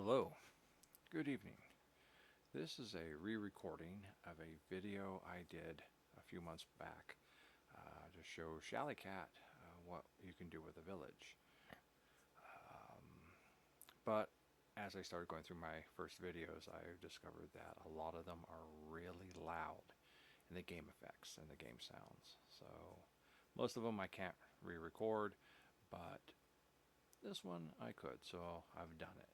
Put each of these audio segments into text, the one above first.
Hello, good evening. This is a re-recording of a video I did a few months back to show Shallie Cat what you can do with a village. But as I started going through my first videos, I discovered that a lot of them are really loud in the game effects and the game sounds. So most of them I can't re-record, but this one I could, so I've done it.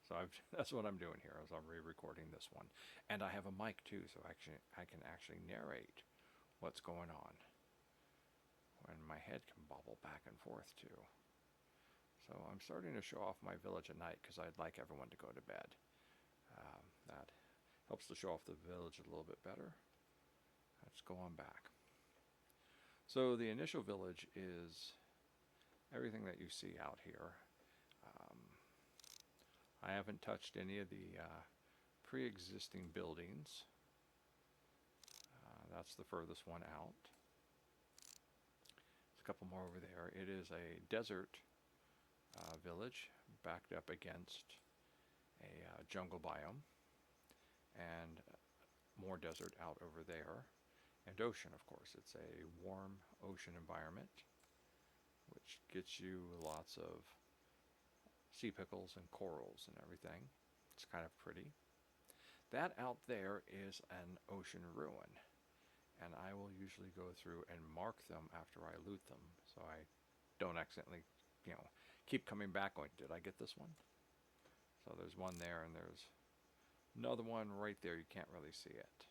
So that's what I'm doing here, is I'm re-recording this one. And I have a mic too, so I can actually narrate what's going on. And my head can bobble back and forth too. So I'm starting to show off my village at night because I'd like everyone to go to bed. That helps to show off the village a little bit better. Let's go on back. So the initial village is everything that you see out here. I haven't touched any of the pre-existing buildings. That's the furthest one out. There's a couple more over there. It is a desert village backed up against a jungle biome, and more desert out over there, and ocean, of course. It's a warm ocean environment, which gets you lots of sea pickles and corals and everything. It's kind of pretty. That out there is an ocean ruin, and I will usually go through and mark them after I loot them, so I don't accidentally, keep coming back going, did I get this one? So there's one there, and there's another one right there. You can't really see it.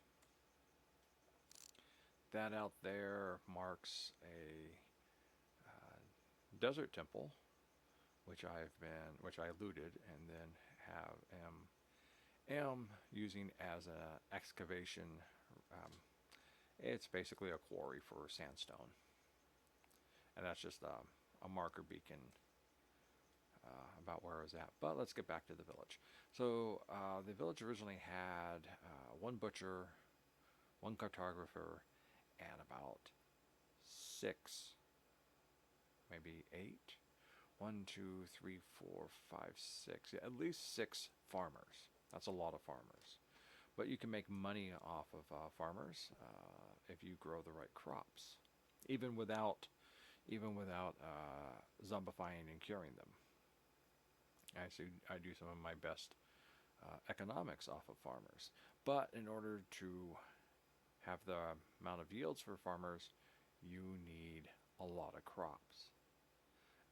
That out there marks a desert temple, which I looted and then am using as an excavation. It's basically a quarry for sandstone, and that's just a marker beacon about where I was at. But let's get back to the village. So the village originally had one butcher, one cartographer, and about 6, maybe 8. 1, 2, 3, 4, 5, 6. Yeah, at least 6 farmers. That's a lot of farmers. But you can make money off of farmers if you grow the right crops, even without zombifying and curing them. Actually, I do some of my best economics off of farmers. But in order to have the amount of yields for farmers, you need a lot of crops.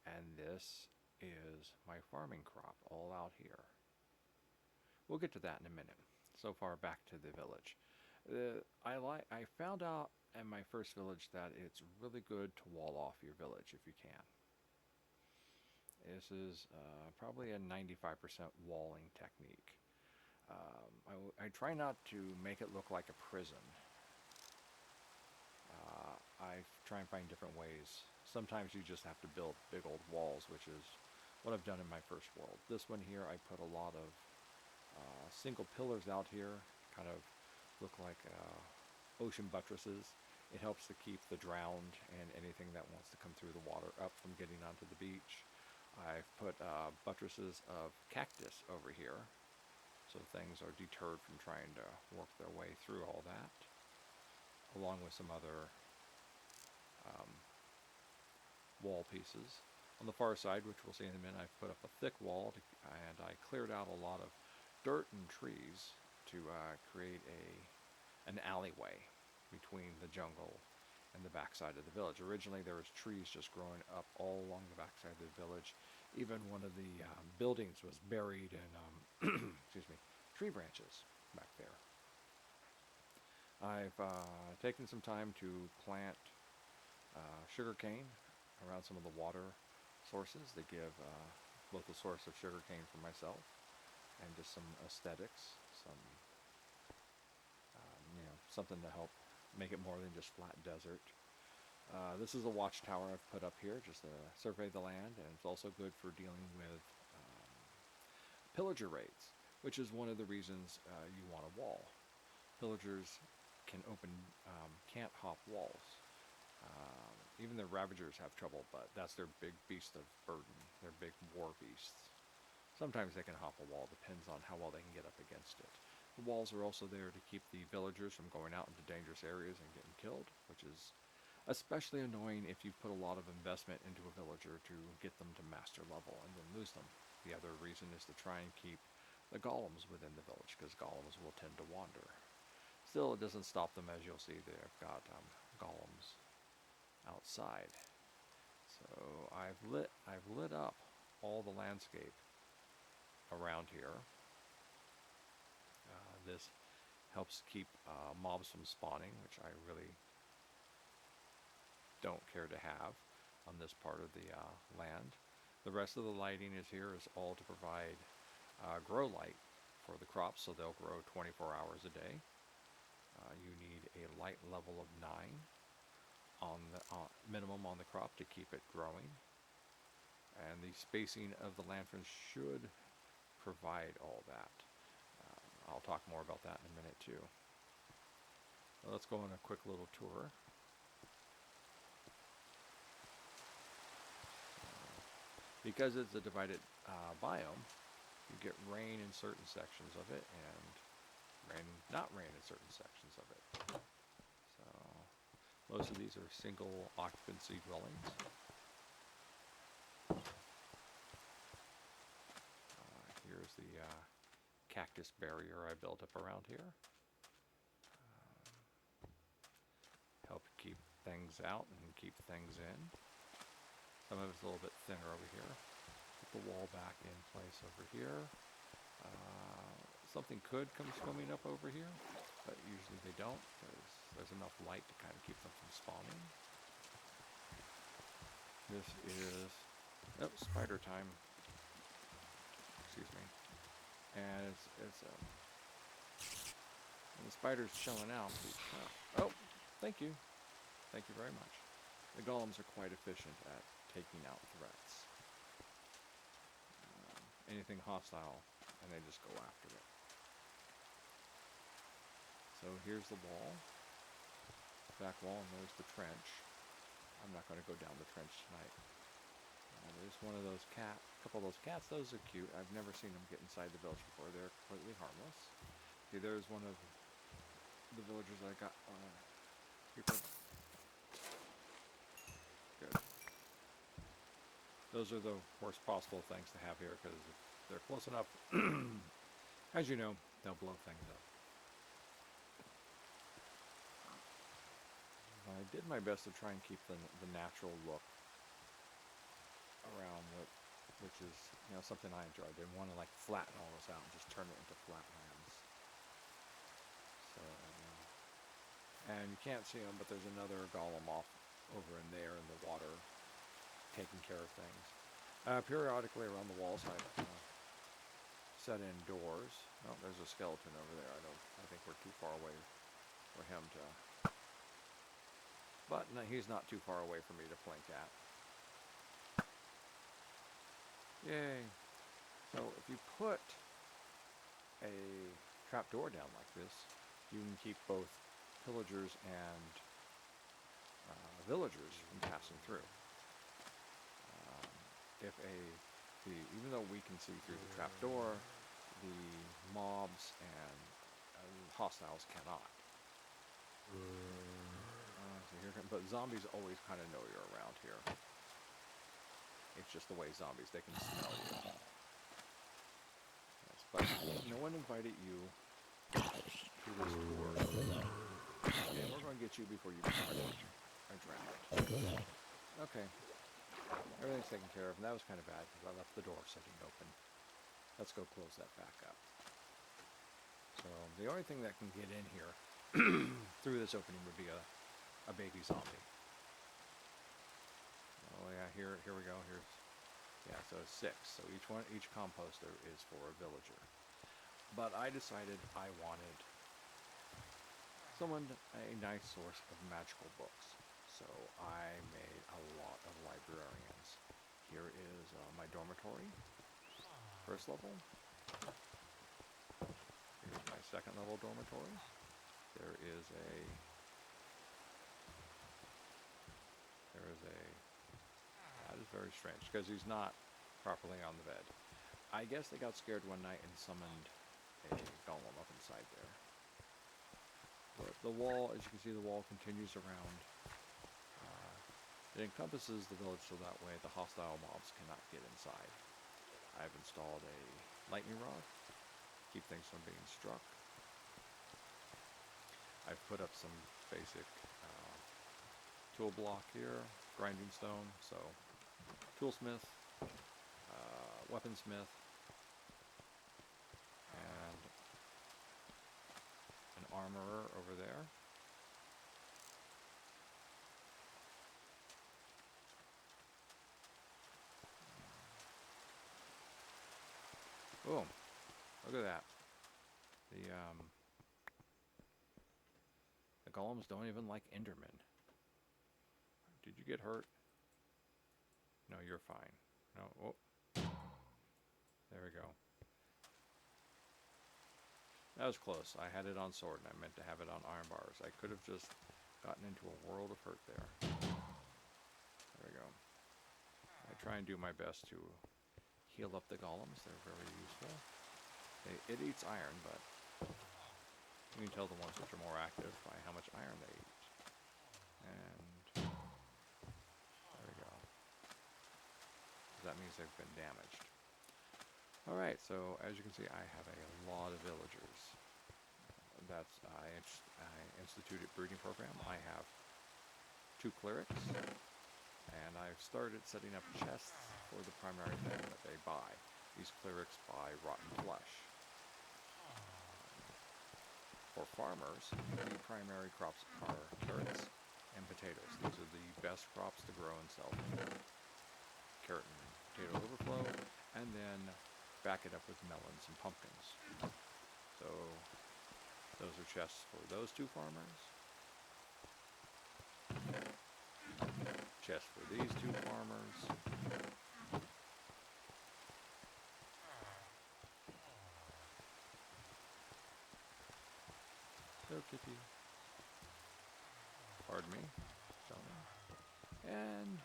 And this is my farming crop all out here. We'll get to that in a minute. So far, back to the village. I found out in my first village that it's really good to wall off your village if you can. This is probably a 95% walling technique. I try not to make it look like a prison. I try and find different ways. Sometimes you just have to build big old walls, which is what I've done in my first world. This one here, I put a lot of single pillars out here, kind of look like ocean buttresses. It helps to keep the drowned and anything that wants to come through the water up from getting onto the beach. I've put buttresses of cactus over here, so things are deterred from trying to work their way through all that, along with some other wall pieces. On the far side, which we'll see in a minute, I've put up a thick wall and I cleared out a lot of dirt and trees to create an alleyway between the jungle and the backside of the village. Originally there was trees just growing up all along the backside of the village. Even one of the buildings was buried in excuse me, tree branches back there. I've taken some time to plant sugarcane around some of the water sources that give both a source of sugarcane for myself and just some aesthetics, something to help make it more than just flat desert. This is a watchtower I've put up here just to survey the land, and it's also good for dealing with pillager raids, which is one of the reasons you want a wall. Pillagers can't hop walls. Even the Ravagers have trouble, but that's their big beast of burden. They're big war beasts. Sometimes they can hop a wall, depends on how well they can get up against it. The walls are also there to keep the villagers from going out into dangerous areas and getting killed, which is especially annoying if you put a lot of investment into a villager to get them to master level and then lose them. The other reason is to try and keep the golems within the village, because golems will tend to wander. Still, it doesn't stop them, as you'll see they've got golems outside. So I've lit up all the landscape around here. This helps keep mobs from spawning, which I really don't care to have on this part of the land. The rest of the lighting is here is all to provide grow light for the crops, so they'll grow 24 hours a day. You need a light level of 9 on the minimum on the crop to keep it growing, and the spacing of the lanterns should provide all that. I'll talk more about that in a minute too. So let's go on a quick little tour. Because it's a divided biome, you get rain in certain sections of it and not rain in certain sections of it. So most of these are single occupancy dwellings. Here's the cactus barrier I built up around here. Help keep things out and keep things in. Some of it's a little bit thinner over here. Put the wall back in place over here. Something could come swimming up over here, but usually they don't, because there's enough light to kind of keep them from spawning. This is, oh, spider time. Excuse me. And and the spider's chilling out. Oh, thank you. Thank you very much. The golems are quite efficient at taking out threats. Anything hostile, and they just go after it. So here's the wall. Back wall, and there's the trench. I'm not going to go down the trench tonight. There's one of those a couple of those cats. Those are cute. I've never seen them get inside the village before. They're completely harmless. See, there's one of the villagers I got. Good. Those are the worst possible things to have here, because if they're close enough, as you know, they'll blow things up. I did my best to try and keep the natural look around it, which is, you know, something I enjoy. I didn't want to like flatten all this out and just turn it into flat lands. So, and you can't see them, but there's another golem off over in there in the water, taking care of things. Periodically around the walls, I set in doors. Oh, there's a skeleton over there. I think we're too far away for him to. But no, he's not too far away for me to blink at. Yay! So if you put a trapdoor down like this, you can keep both pillagers and villagers from passing through. Even though we can see through the trapdoor, the mobs and hostiles cannot. But zombies always kind of know you're around here. It's just the way zombies, they can smell you. Yes, but no one invited you to this tour. And we're going to get you before you are drowned. Okay. Everything's taken care of, and that was kind of bad because I left the door sitting open. Let's go close that back up. So the only thing that can get in here through this opening would be a baby zombie. Oh yeah, here we go. So it's 6. So each composter is for a villager. But I decided I wanted a nice source of magical books. So I made a lot of librarians. Here is my dormitory, first level. Here's my second level dormitory. There is that is very strange because he's not properly on the bed. I guess they got scared one night and summoned a golem up inside there. But the wall, as you can see, the wall continues around. It encompasses the village so that way the hostile mobs cannot get inside. I've installed a lightning rod, keep things from being struck. I've put up some basic tool block here, grinding stone, so toolsmith, weaponsmith, and an armorer over there. Boom. Look at that. The golems don't even like Endermen. Did you get hurt? No, you're fine. No. Oh. There we go. That was close. I had it on sword and I meant to have it on iron bars. I could have just gotten into a world of hurt there. There we go. I try and do my best to heal up the golems. They're very useful. It eats iron, but you can tell the ones which are more active by how much iron they eat. And there we go. That means they've been damaged. Alright, so as you can see, I have a lot of villagers. I instituted breeding program. I have 2 clerics, and I've started setting up chests for the primary thing that they buy. These clerics buy rotten flesh. For farmers, the primary crops are carrots and potatoes. These are the best crops to grow and sell. Carrot and potato overflow, and then back it up with melons and pumpkins. So those are chests for those 2 farmers. Chest for these 2 farmers. Hello, kitty. Pardon me. And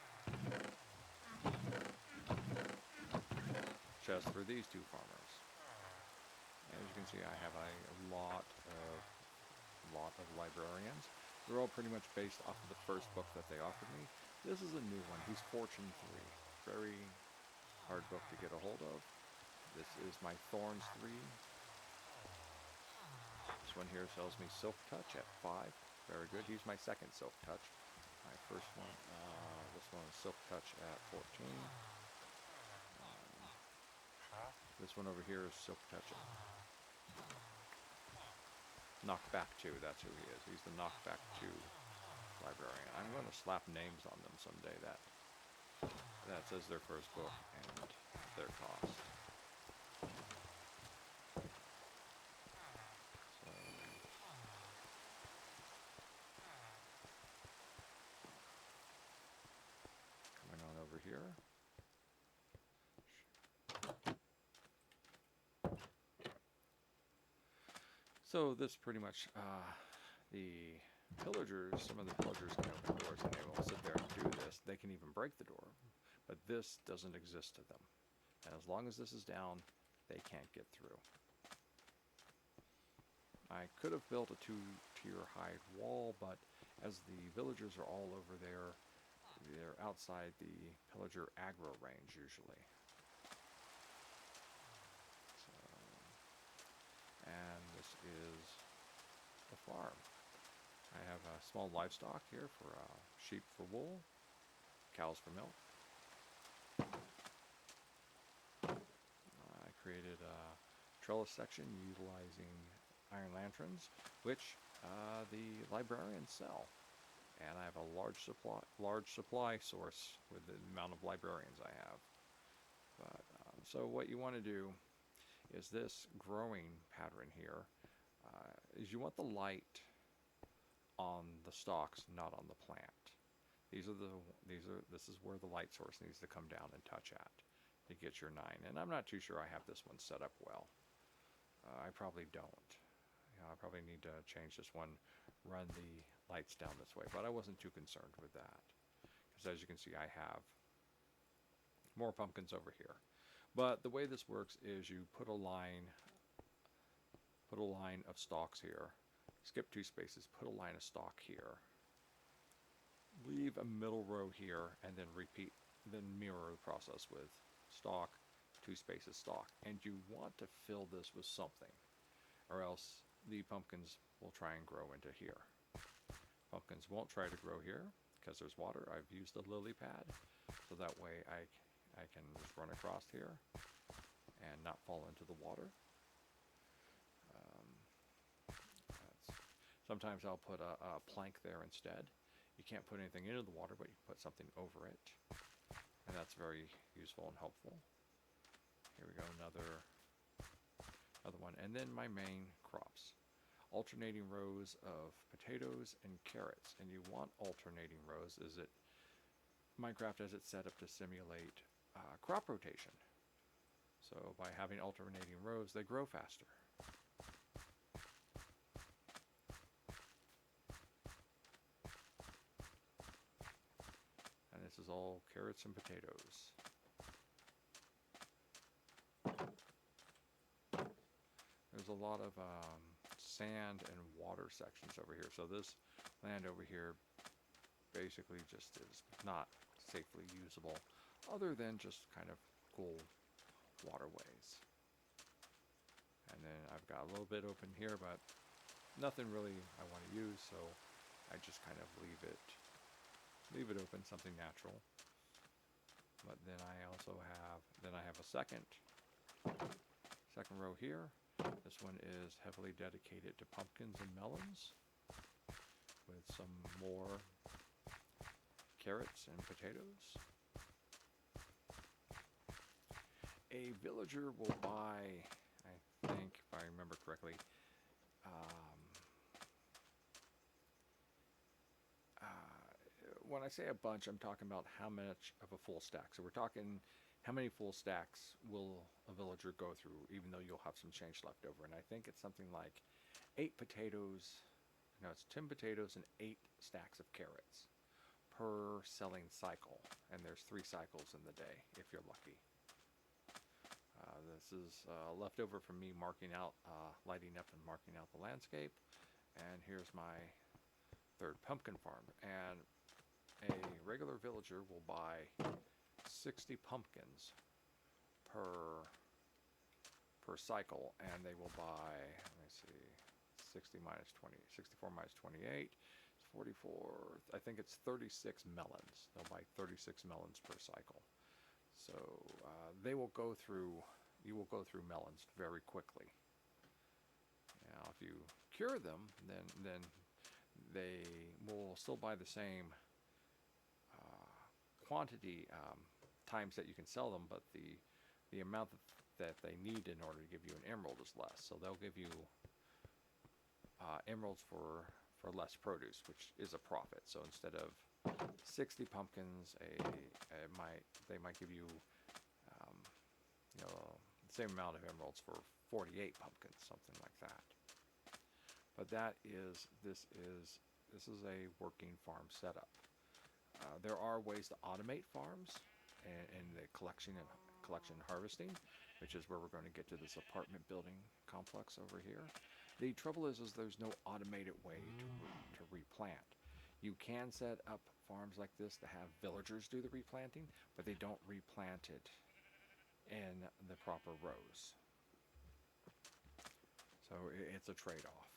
chest for these 2 farmers. As you can see, I have a lot of librarians. They're all pretty much based off of the first book that they offered me. This is a new one. He's Fortune 3. Very hard book to get a hold of. This is my Thorns 3. This one here sells me Silk Touch at 5. Very good. He's my second Silk Touch. My first one, this one is Silk Touch at 14. This one over here is Silk Touch. Knockback 2, that's who he is. He's the Knockback 2 librarian. I'm going to slap names on them someday that says their first book and their cost. So, coming on over here. So this pretty much, the pillagers, some of the pillagers can open doors and they will sit there and do this. They can even break the door, but this doesn't exist to them. And as long as this is down, they can't get through. I could have built a 2-tier hide wall, but as the villagers are all over there, they're outside the pillager aggro range usually. And this is the farm. I have small livestock here for sheep for wool, cows for milk. I created a trellis section utilizing iron lanterns, which the librarians sell. And I have a large supply source with the amount of librarians I have. But so what you want to do is this growing pattern here, is you want the light on the stalks, not on the plant. This is where the light source needs to come down and touch at to get your 9. And I'm not too sure I have this one set up well. I probably don't. I probably need to change this one, run the lights down this way, but I wasn't too concerned with that. Because as you can see, I have more pumpkins over here. But the way this works is you put a line of stalks here, skip 2 spaces, put a line of stalk here, leave a middle row here, and then repeat, then mirror the process with stalk, 2 spaces, stalk. And you want to fill this with something, or else the pumpkins will try and grow into here. Pumpkins won't try to grow here because there's water. I've used a lily pad, so that way I can just run across here and not fall into the water. Sometimes I'll put a plank there instead. You can't put anything into the water, but you can put something over it. And that's very useful and helpful. Here we go, another one. And then my main crops. Alternating rows of potatoes and carrots. And you want alternating rows. Minecraft has it set up to simulate crop rotation. So by having alternating rows, they grow faster. And this is all carrots and potatoes. There's a lot of sand and water sections over here. So this land over here basically just is not safely usable, other than just kind of cool waterways. And then I've got a little bit open here, but nothing really I want to use, so I just kind of leave it open, something natural. But then I also have a second row here. This one is heavily dedicated to pumpkins and melons, with some more carrots and potatoes. A villager will buy, I think, if I remember correctly, when I say a bunch, I'm talking about how much of a full stack. So we're talking how many full stacks will a villager go through, even though you'll have some change left over. And I think it's something like 8 potatoes, no, it's 10 potatoes and 8 stacks of carrots per selling cycle. And there's 3 cycles in the day, if you're lucky. This is left over from me marking out, lighting up and marking out the landscape. And here's my 3rd pumpkin farm. And a regular villager will buy 60 pumpkins per cycle, and they will buy, let me see, 60 minus 20, 64 minus 28, 44, I think it's 36 melons. They'll buy 36 melons per cycle. So you will go through melons very quickly. Now, if you cure them, then they will still buy the same quantity times that you can sell them, but the amount that they need in order to give you an emerald is less. So they'll give you emeralds for less produce, which is a profit. So instead of 60 pumpkins, they might give you the same amount of emeralds for 48 pumpkins, something like that. But this is a working farm setup. There are ways to automate farms and the collection and harvesting, which is where we're going to get to this apartment building complex over here. The trouble is there's no automated way to replant. You can set up farms like this to have villagers do the replanting, but they don't replant it in the proper rows. So it's a trade-off.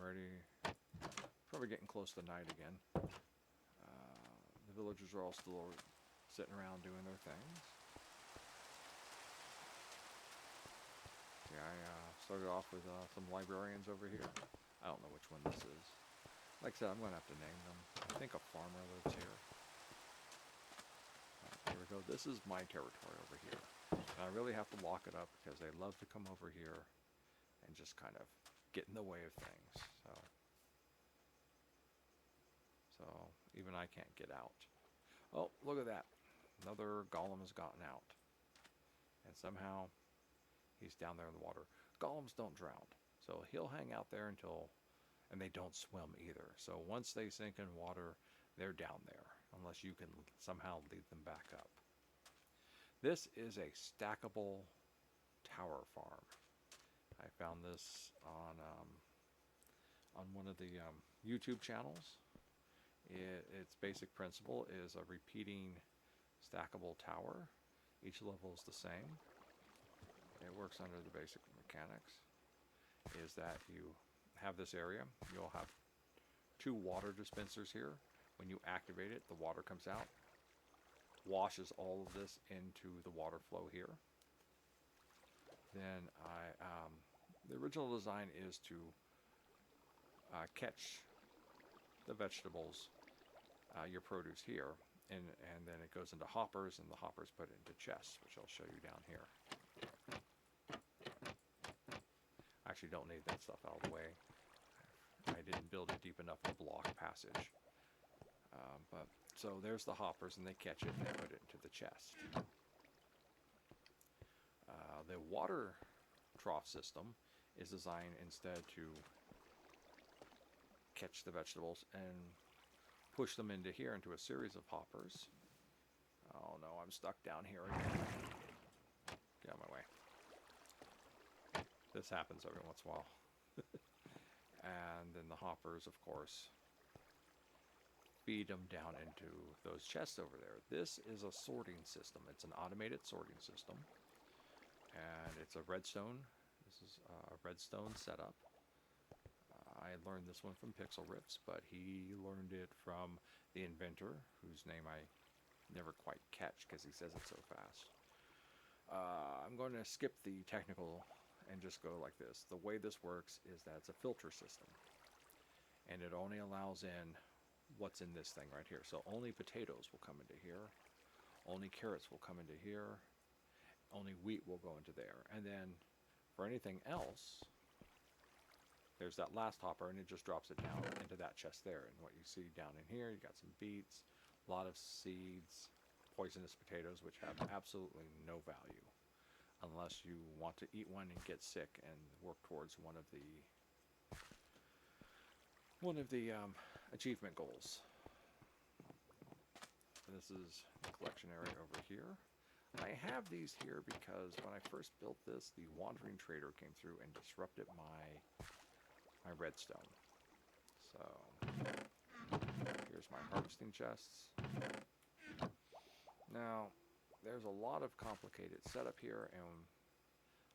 Already, probably getting close to night again. The villagers are all still sitting around doing their things. Yeah, I started off with some librarians over here. I don't know which one this is. Like I said, I'm going to have to name them. I think a farmer lives here. Here we go. This is my territory over here. And I really have to lock it up because they love to come over here and just kind of get in the way of things. So even I can't get out. Oh, look at that. Another golem has gotten out. And somehow he's down there in the water. Golems don't drown. So he'll hang out there until and they don't swim either. So once they sink in water, they're down there, unless you can somehow lead them back up. This is a stackable tower farm. I found this on one of the YouTube channels. Its basic principle is a repeating stackable tower. Each level is the same. It works under the basic mechanics. Is that you have this area, you'll have 2 water dispensers here. When you activate it, the water comes out, washes all of this into the water flow here. Then the original design is to catch the vegetables, your produce here, and then it goes into hoppers, and the hoppers put it into chests, which I'll show you down here. I actually don't need that stuff out of the way. I didn't build it deep enough to block passage. But so there's the hoppers, and they catch it and they put it into the chest. The water trough system is designed instead to catch the vegetables and push them into here into a series of hoppers. Oh no, I'm stuck down here again. Get out of my way. This happens every once in a while. And then the hoppers, of course, feed them down into those chests over there. This is a sorting system. It's an automated sorting system. And it's a redstone. This is a redstone setup. I learned this one from Pixlriffs, but he learned it from the inventor, whose name I never quite catch because he says it so fast. I'm going to skip the technical and just go like this. The way this works is that it's a filter system, and it only allows in what's in this thing right here. So only potatoes will come into here, only carrots will come into here, only wheat will go into there, and then for anything else, there's that last hopper, and it just drops it down into that chest there. And what you see down in here, you got some beets, a lot of seeds, poisonous potatoes, which have absolutely no value unless you want to eat one and get sick and work towards one of the achievement goals. This is the collection area over here. I have these here because when I first built this, the wandering trader came through and disrupted my redstone. So here's my harvesting chests. Now there's a lot of complicated setup here, and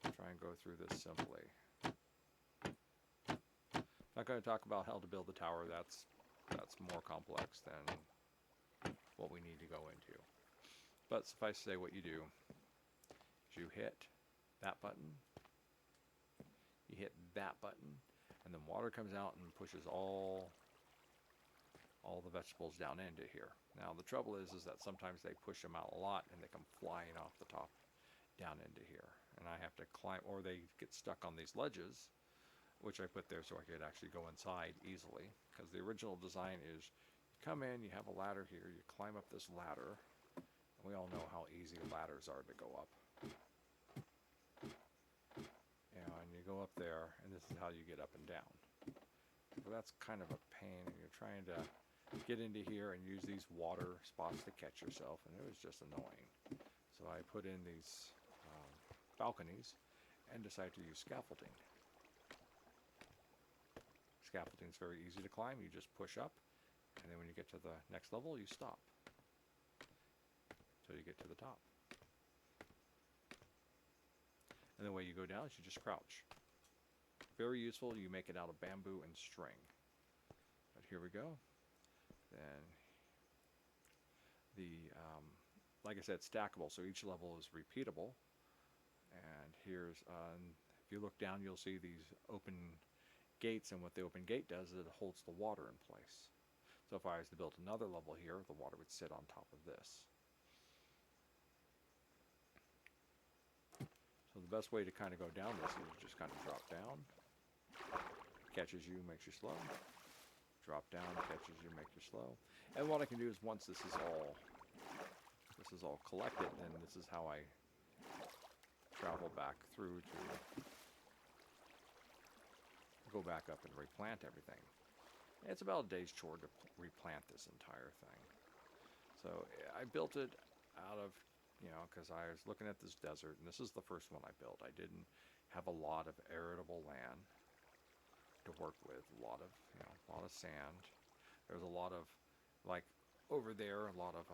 I'll try and go through this simply. I'm not going to talk about how to build the tower. That's more complex than what we need to go into. But suffice to say, what you do is you hit that button, you hit that button, and then water comes out and pushes all the vegetables down into here. Now the trouble is that sometimes they push them out a lot and they come flying off the top down into here. And I have to climb, or they get stuck on these ledges, which I put there so I could actually go inside easily. Because the original design is, you come in, you have a ladder here, you climb up this ladder. We all know how easy ladders are to go up. And you go up there, and this is how you get up and down. So that's kind of a pain, and you're trying to get into here and use these water spots to catch yourself, and it was just annoying. So I put in these balconies and decided to use scaffolding. Scaffolding is very easy to climb. You just push up, and then when you get to the next level, you stop until you get to the top. And the way you go down is you just crouch. Very useful. You make it out of bamboo and string. But here we go. Then like I said, stackable, so each level is repeatable. And here's if you look down, you'll see these open gates, and what the open gate does is it holds the water in place. So if I was to build another level here, the water would sit on top of this. So the best way to kind of go down this is just kind of drop down, catches you, makes you slow. Drop down, catches you, makes you slow. And what I can do is once this is all collected, then this is how I travel back through to go back up and replant everything. It's about a day's chore to replant this entire thing. So I built it out of, because I was looking at this desert, and this is the first one I built. I didn't have a lot of arable land to work with, a lot of sand. There's a lot of, like over there, a lot of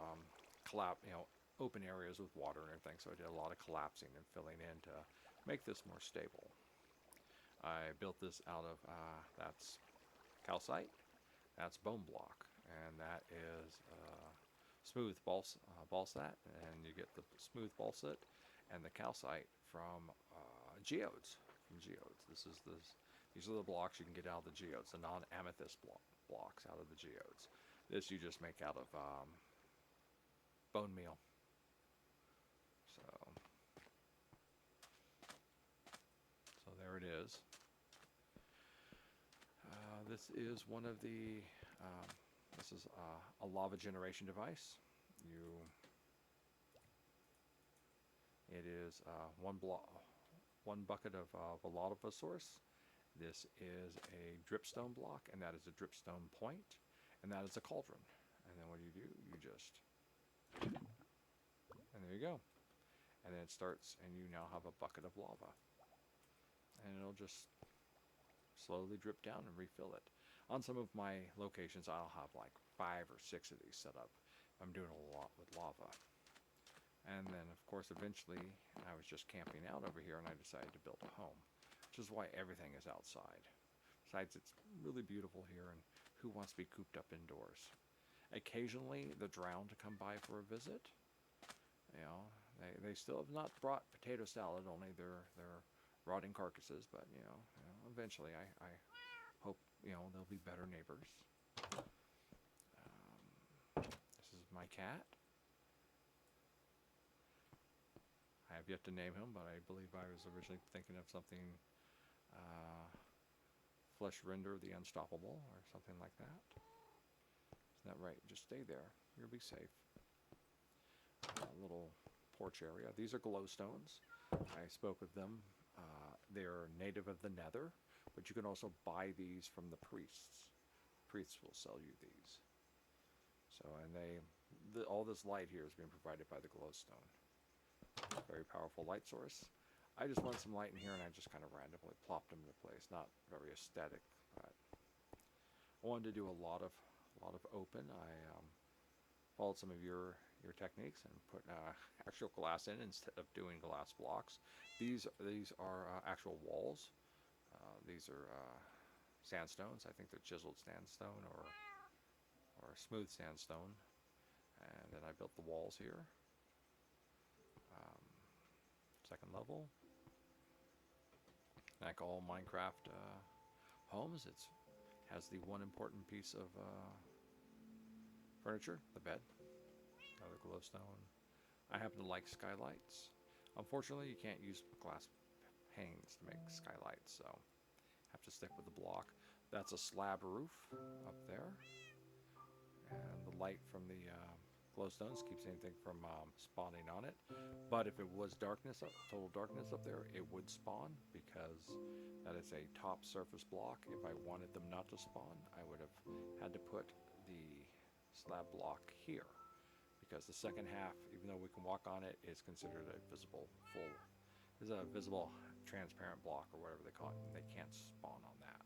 open areas with water and everything. So I did a lot of collapsing and filling in to make this more stable. I built this out of that's calcite, that's bone block, and that is smooth balsat, and you get the smooth balsat and the calcite from geodes. These are the blocks you can get out of the geodes, the non-amethyst blocks out of the geodes. This you just make out of bone meal. So there it is. This is one of the. This is a lava generation device. It is one bucket of a lava source. This is a dripstone block, and that is a dripstone point, and that is a cauldron. And then what do? You just, and there you go. And then it starts, and you now have a bucket of lava, and it'll just slowly drip down and refill it. On some of my locations, I'll have like 5 or 6 of these set up. I'm doing a lot with lava. And then, of course, eventually, I was just camping out over here, and I decided to build a home, which is why everything is outside. Besides, it's really beautiful here, and who wants to be cooped up indoors? Occasionally, the drowned to come by for a visit. They still have not brought potato salad, only they're rotting carcasses, but eventually I hope they'll be better neighbors. This is my cat. I have yet to name him, but I believe I was originally thinking of something Flesh Render the Unstoppable or something like that. Isn't that right? Just stay there. You'll be safe. Little porch area. These are glowstones. I spoke with them. They're native of the Nether, but you can also buy these from the priests. Priests will sell you these. So, and all this light here is being provided by the glowstone. Very powerful light source. I just want some light in here, and I just kind of randomly plopped them into place. Not very aesthetic, but I wanted to do a lot of open. I followed some of your techniques and put actual glass in instead of doing glass blocks. These are actual walls. These are sandstones. I think they're chiseled sandstone or smooth sandstone. And then I built the walls here. Second level. Like all Minecraft homes, it has the one important piece of furniture, the bed, another glowstone. I happen to like skylights. Unfortunately, you can't use glass panes to make skylights, so have to stick with the block. That's a slab roof up there, and the light from the glowstones keeps anything from spawning on it. But if it was total darkness up there, it would spawn, because that is a top surface block. If I wanted them not to spawn, I would have had to put the slab block here, because the second half, even though we can walk on it, is considered a visible transparent block, or whatever they call it, and they can't spawn on that.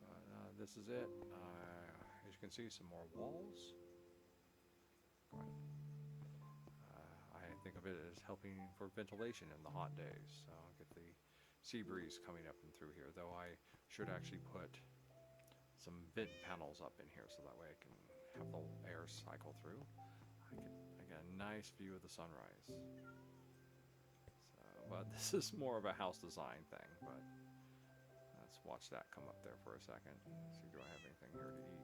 But this is it. As you can see, some more walls. I think of it as helping for ventilation in the hot days, so I'll get the sea breeze coming up and through here, though I should actually put some vent panels up in here, so that way I can have the air cycle through. I get a nice view of the sunrise. But this is more of a house design thing, but let's watch that come up there for a second. See, do I have anything here to eat?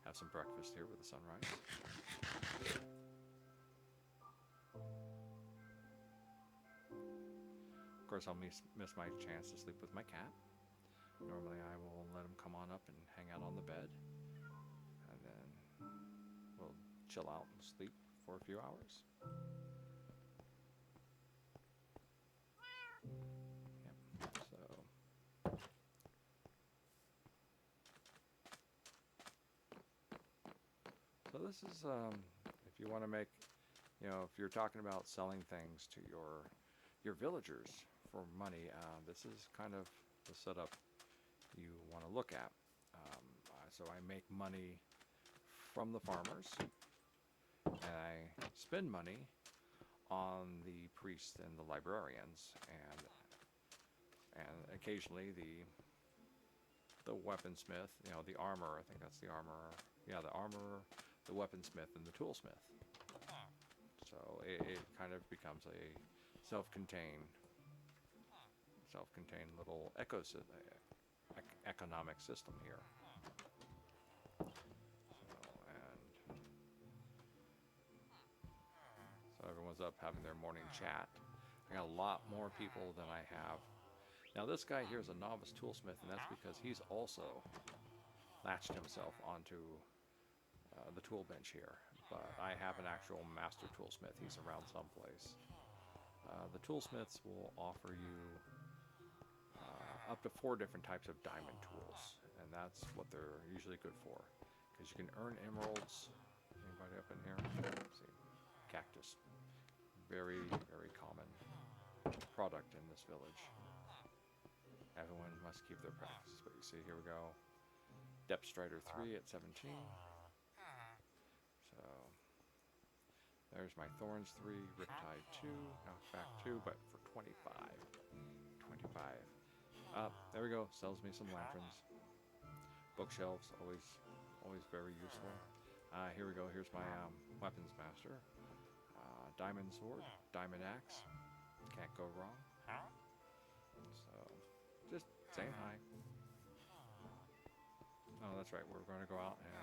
Have some breakfast here with the sunrise. Of course, I'll miss my chance to sleep with my cat. Normally, I will let him come on up and hang out on the bed, and then we'll chill out and sleep for a few hours. this is if you want to make, if you're talking about selling things to your villagers for money, this is kind of the setup you want to look at. So I make money from the farmers, and I spend money on the priests and the librarians, and occasionally the weaponsmith, the armor. I think that's the armor. Yeah, the armor, the weaponsmith, and the toolsmith. So it kind of becomes a self-contained little economic system here. So everyone's up having their morning chat. I got a lot more people than I have. Now this guy here is a novice toolsmith, and that's because he's also latched himself onto the tool bench here. But I have an actual master toolsmith. He's around someplace. The toolsmiths will offer you up to 4 different types of diamond tools, and that's what they're usually good for, because you can earn emeralds. Anybody up in here? Let's see, cactus. Very, very common product in this village. Everyone must keep their practice. But you see, here we go. Depth Strider 3 at 17. So there's my Thorns 3, Riptide 2, Knockback 2, but for 25. 25. There we go. Sells me some lanterns. Bookshelves, always very useful. Here we go. Here's my weapons master. Diamond sword, diamond axe. Can't go wrong. So, just saying hi. Oh, that's right. We're going to go out and...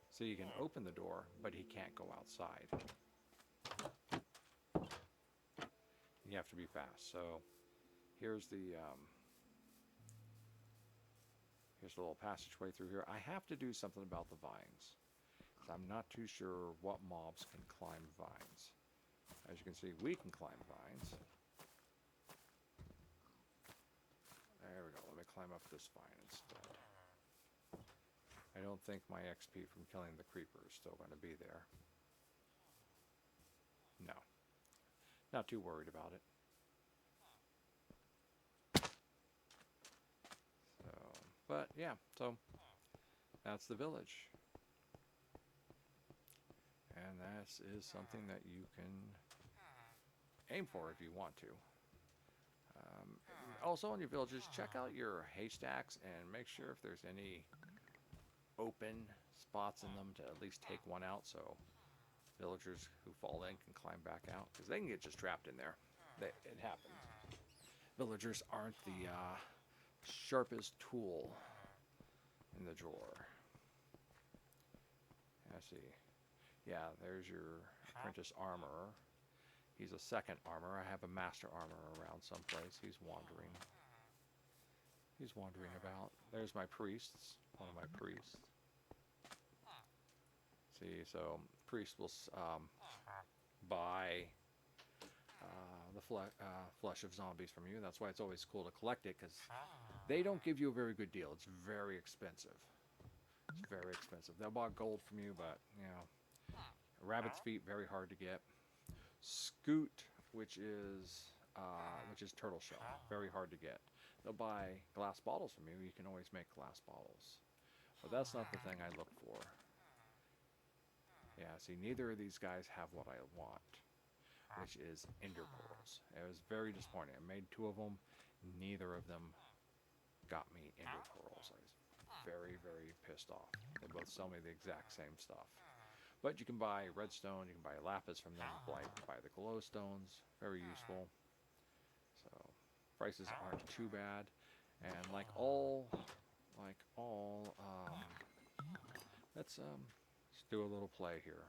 So you can open the door, but he can't go outside. You have to be fast. So, here's the little passageway through here. I have to do something about the vines. I'm not too sure what mobs can climb vines. As you can see, we can climb vines. There we go. Let me climb up this vine instead. I don't think my XP from killing the creeper is still going to be there. No. Not too worried about it. So, but yeah, so that's the village. And that is something that you can aim for if you want to. Also in your villages, check out your haystacks and make sure if there's any open spots in them to at least take one out, so villagers who fall in can climb back out, because they can get just trapped in there. It happens. Villagers aren't the sharpest tool in the drawer. I see. Yeah, there's your apprentice armorer. He's a second armorer. I have a master armorer around someplace. He's wandering. He's wandering about. There's my priests. One of my priests. See, so priest will buy the flesh of zombies from you. That's why it's always cool to collect it, because they don't give you a very good deal. It's very expensive. It's very expensive. They'll buy gold from you, but rabbit's feet, very hard to get. Scoot, which is turtle shell, very hard to get. They'll buy glass bottles from you. You can always make glass bottles, but that's not the thing I look for. Yeah, see, neither of these guys have what I want, which is ender pearls. It was very disappointing. I made 2 of them. Neither of them got me ender pearls. I was very, very pissed off. They both sell me the exact same stuff. But you can buy redstone, you can buy lapis from them, buy the glowstones, very useful. So prices aren't too bad, and let's do a little play here.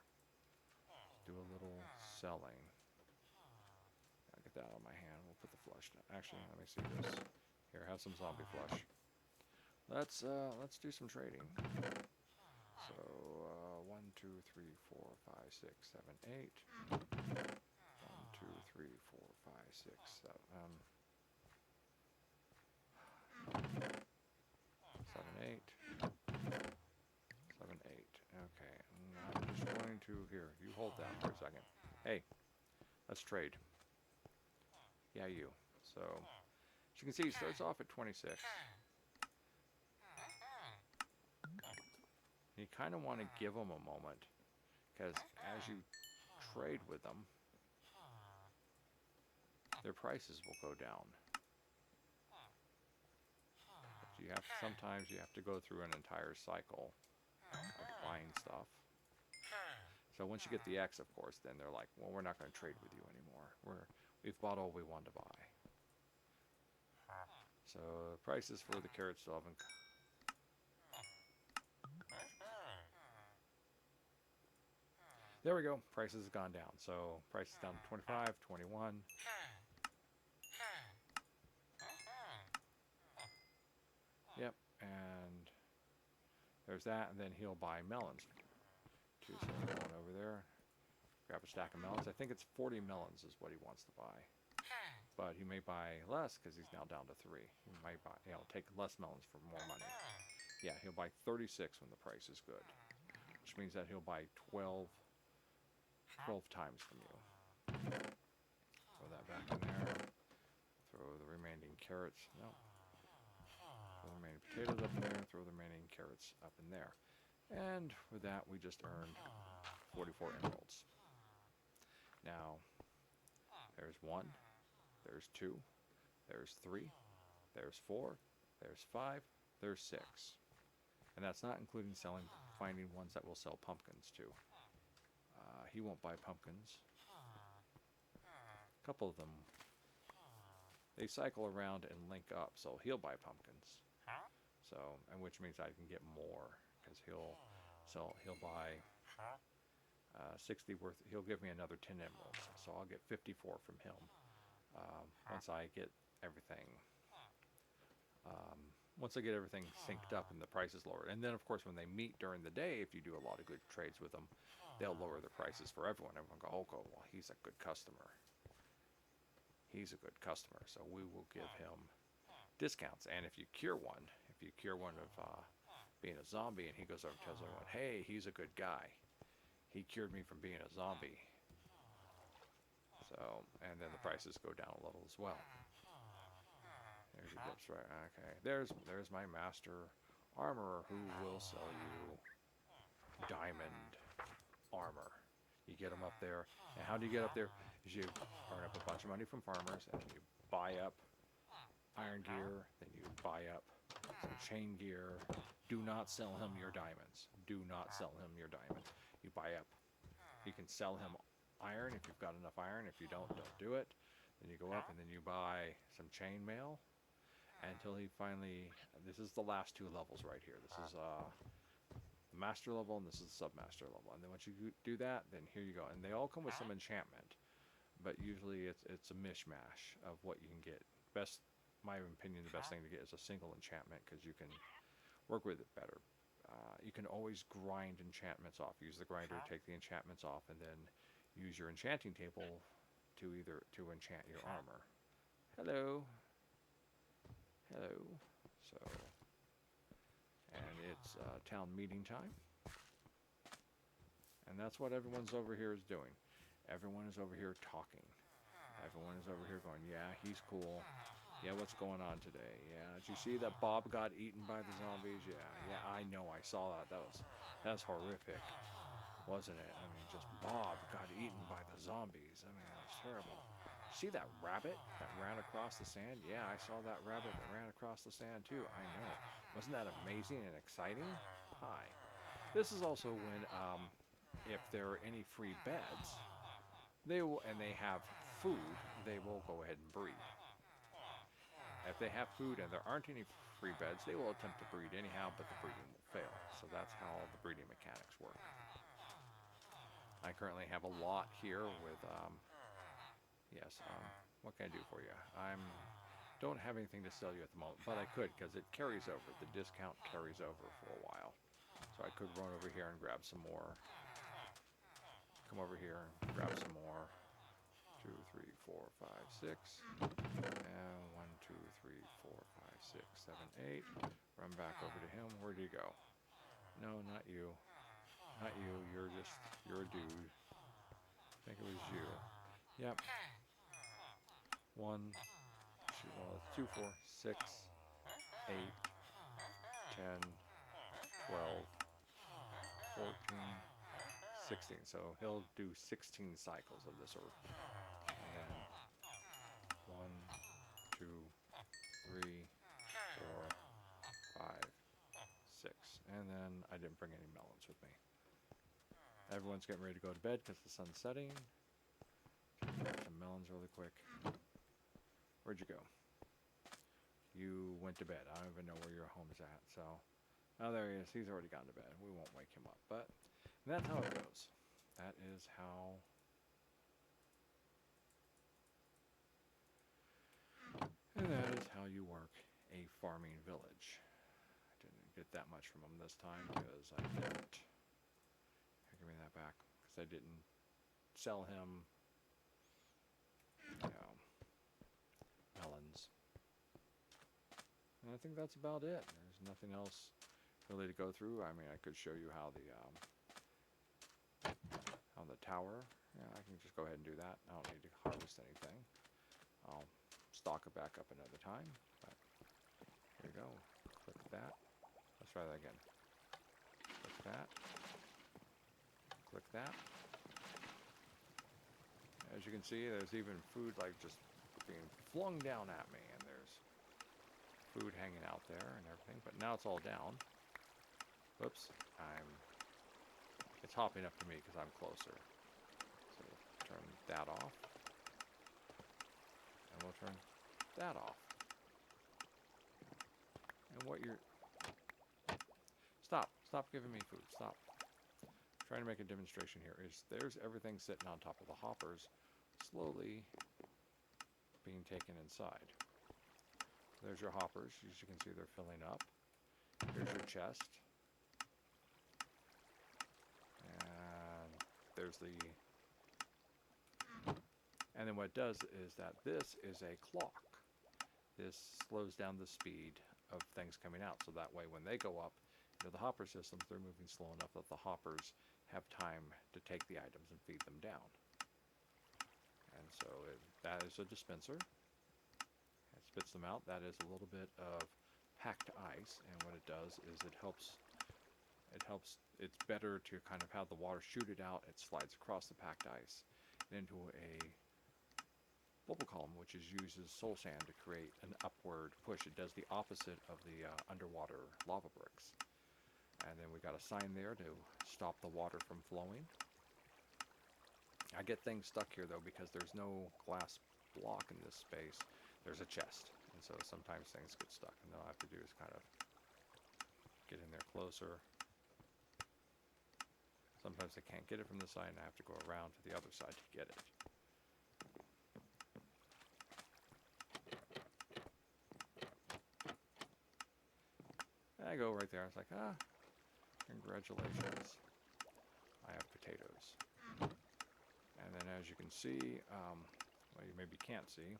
Let's do a little selling. I'll get that on my hand. We'll put the flesh down. Actually, let me see this. Here, have some zombie flesh. Let's do some trading. So 1, 2, 3, 4, 5, 6, 7, 8. 1, 2, 3, 4, 5, 6, 7, 8. to here. You hold that for a second. Hey, let's trade. Yeah, you. So, as you can see, he starts off at 26. You kind of want to give them a moment, because as you trade with them, their prices will go down. But you have sometimes you have to go through an entire cycle of buying stuff. So once you get the X, of course, then they're like, well, we're not going to trade with you anymore. We've bought all we want to buy. So prices for the carrots still haven't. There we go. Prices have gone down. So prices down to 25, 21. Yep, and there's that, and then he'll buy melons. So going over there, grab a stack of melons. I think it's 40 melons is what he wants to buy. But he may buy less because he's now down to 3. He might buy, take less melons for more money. Yeah, he'll buy 36 when the price is good, which means that he'll buy 12 times from you. Throw that back in there. Throw the remaining carrots. No. Throw the remaining potatoes up in there. Throw the remaining carrots up in there. And with that, we just earned 44 emeralds. Now, there's 1, there's 2, there's 3, there's 4, there's 5, there's 6. And that's not including finding ones that will sell pumpkins too. He won't buy pumpkins. A couple of them, they cycle around and link up, so he'll buy pumpkins. So, and which means I can get more, because he'll buy 60 worth. He'll give me another 10 emeralds, so I'll get 54 from him once I get everything. Once I get everything synced up and the price is lowered, and then of course when they meet during the day, if you do a lot of good trades with them, they'll lower the prices for everyone. Everyone go, oh, well, he's a good customer. He's a good customer, so we will give him discounts. And if you cure one of being a zombie, and he goes over and tells everyone, hey, he's a good guy. He cured me from being a zombie. So, and then the prices go down a little as well. There's your dips, right? Okay. There's my master armorer who will sell you diamond armor. You get them up there, and how do you get up there? Is you earn up a bunch of money from farmers, and you buy up iron gear, then you buy up some chain gear. Do not sell him your diamonds. Do not sell him your diamonds. You buy up. You can sell him iron if you've got enough iron. If you don't do it. Then you go up and then you buy some chain mail until he finally. This is the last 2 levels right here. This is the master level, and this is the submaster level. And then once you do that, then here you go. And they all come with some enchantment, but usually it's a mishmash of what you can get. My opinion, the best thing to get is a single enchantment, because you can work with it better. You can always grind enchantments off. Use the grinder, take the enchantments off, and then use your enchanting table to enchant your armor. Hello. So, and it's town meeting time, and that's what everyone's over here is doing. Everyone is over here talking. Everyone is over here going, yeah, he's cool. Yeah, what's going on today? Yeah, did you see that Bob got eaten by the zombies? Yeah, I know, I saw that. That's horrific, wasn't it? I mean, just Bob got eaten by the zombies. I mean, that's terrible. See that rabbit that ran across the sand? Yeah, I saw that rabbit that ran across the sand too. I know. Wasn't that amazing and exciting? Hi. This is also when, if there are any free beds, they will, and they have food, they will go ahead and breed. If they have food and there aren't any free beds, they will attempt to breed anyhow, but the breeding will fail. So that's how the breeding mechanics work. I currently have a lot here with, what can I do for you? Don't have anything to sell you at the moment, but I could, because it carries over. The discount carries over for a while. So I could run over here and grab some more. Come over here and grab some more. 2, 3, 4, 5, 6. And 1, 2, 3, 4, 5, 6, 7, 8. Run back over to him. Where'd you go? No, not you. Not you. You're a dude. I think it was you. Yep. 1, 2, 4, 6, 8, 10, 12, 14, 16. So he'll do 16 cycles of this earth. And then 1, 2, 3, 4, 5, 6. And then I didn't bring any melons with me. Everyone's getting ready to go to bed because the sun's setting. Grab some melons really quick. Where'd you go? You went to bed. I don't even know where your home is at. So, oh, there he is. He's already gone to bed. We won't wake him up. But that's how it goes. That is how. And that is how you work a farming village. I didn't get that much from him this time because I didn't. Give me that back because I didn't sell him, melons. And I think that's about it. There's nothing else really to go through. I mean, I could show you how the tower. Yeah, I can just go ahead and do that. I don't need to harvest anything. I'll stock it back up another time. But here we go. Click that. Let's try that again. Click that. Click that. As you can see, there's even food like just being flung down at me, and there's food hanging out there and everything. But now it's all down. Whoops, it's hopping up to me because I'm closer. So turn that off, and we'll turn that off. And what you're stop giving me food. Stop. Trying to make a demonstration here is there's everything sitting on top of the hoppers slowly being taken inside. There's your hoppers. As you can see, they're filling up. Here's your chest. And there's and then what it does is that this is a clock. This slows down the speed of things coming out, so that way when they go up into the hopper systems, they're moving slow enough that the hoppers have time to take the items and feed them down. And so that is a dispenser. It spits them out. That is a little bit of packed ice, and what it does is it helps, it's better to kind of have the water shoot it out. It slides across the packed ice into a bubble column, which uses soul sand to create an upward push. It does the opposite of the underwater lava bricks. And then we got a sign there to stop the water from flowing. I get things stuck here though because there's no glass block in this space. There's a chest, and so sometimes things get stuck, and all I have to do is kind of get in there closer. Sometimes I can't get it from the side, and I have to go around to the other side to get it. And I go right there. I was like, congratulations. I have potatoes. And then as you can see, well, you maybe can't see.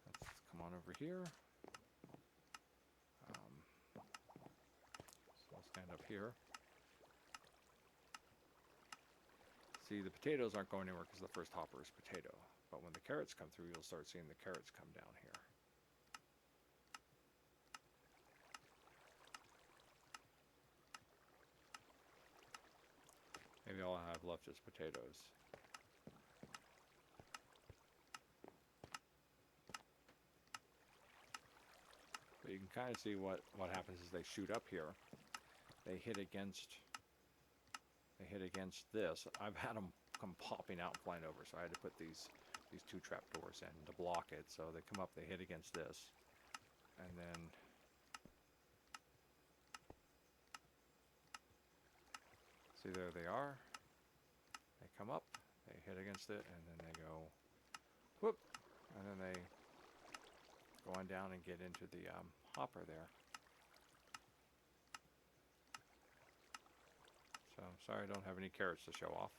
Let's come on over here. So I'll stand up here. See, the potatoes aren't going anywhere because the first hopper is potato. But when the carrots come through, you'll start seeing the carrots come down here. Maybe all I have left is potatoes. But you can kind of see what happens is they shoot up here. They hit against this. I've had them come popping out and flying over, so I had to put these two trap doors in to block it. So they come up, they hit against this, and then see, there they are. They come up, they hit against it, and then they go whoop, and then they go on down and get into the hopper there. So I'm sorry I don't have any carrots to show off.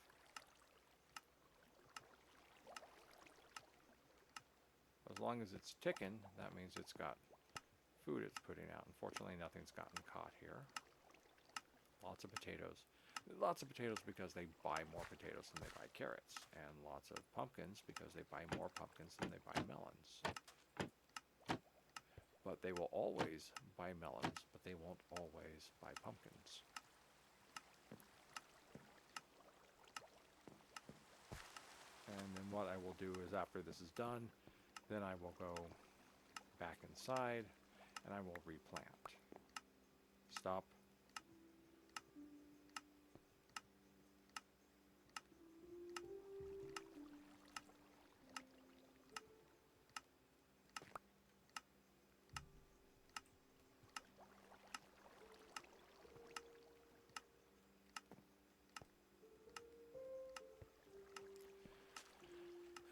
As long as it's ticking, that means it's got food it's putting out. Unfortunately, nothing's gotten caught here. Lots of potatoes. Lots of potatoes because they buy more potatoes than they buy carrots. And lots of pumpkins because they buy more pumpkins than they buy melons. But they will always buy melons, but they won't always buy pumpkins. And then what I will do is after this is done, then I will go back inside and I will replant. Stop.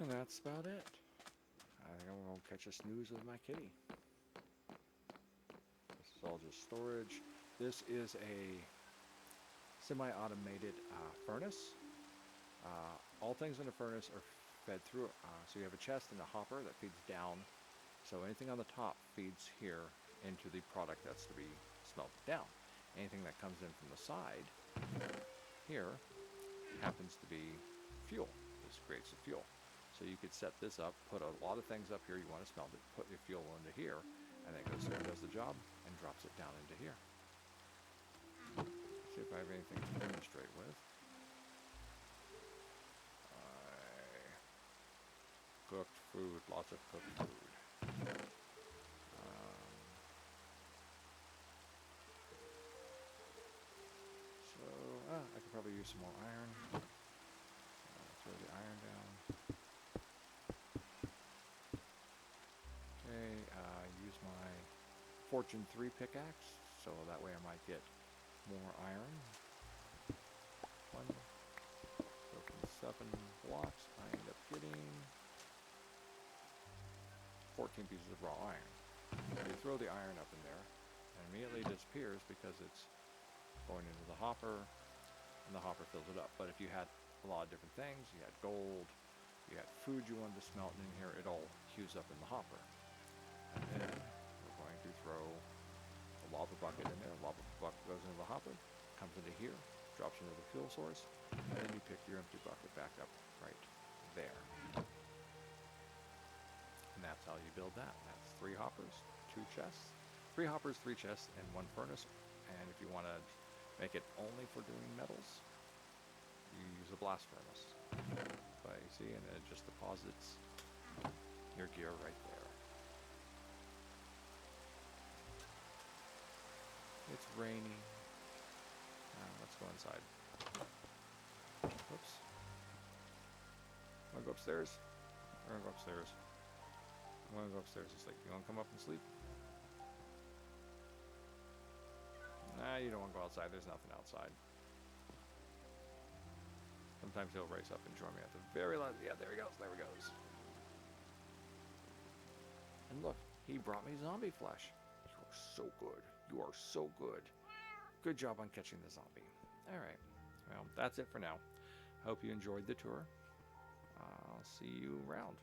And that's about it. I think I'm going to catch a snooze with my kitty. This is all just storage. This is a semi-automated furnace. All things in the furnace are fed through. So you have a chest and a hopper that feeds down. So anything on the top feeds here into the product that's to be smelted down. Anything that comes in from the side here happens to be fuel. This creates the fuel. So you could set this up, put a lot of things up here you want to smelt it, put your fuel into here, and then it goes through and does the job and drops it down into here. See if I have anything to demonstrate with. Cooked food, lots of cooked food. I could probably use some more iron. Throw the iron down. Okay, use my Fortune 3 pickaxe, so that way I might get more iron. 7 blocks, I end up getting 14 pieces of raw iron. You throw the iron up in there, and immediately it disappears because it's going into the hopper, and the hopper fills it up. But if you had a lot of different things, you had gold, you had food you wanted to smelt in here, it all queues up in the hopper. And then we're going to throw a lava bucket in there. A lava bucket goes into the hopper, comes into here, drops into the fuel source, and then you pick your empty bucket back up right there. And that's how you build that. That's 3 hoppers, 2 chests. 3 hoppers, 3 chests, and 1 furnace. And if you want to make it only for doing metals, you use a blast furnace. But you see, and it just deposits your gear right there. It's raining. Let's go inside. Oops. Want to go upstairs? We're going to go upstairs. I'm going to go upstairs and sleep. You want to come up and sleep? Nah, you don't want to go outside. There's nothing outside. Sometimes he'll race up and join me at the very last. Yeah, there he goes. There he goes. And look, he brought me zombie flesh. You are so good. You are so good. Good job on catching the zombie. All right. Well, that's it for now. Hope you enjoyed the tour. I'll see you around.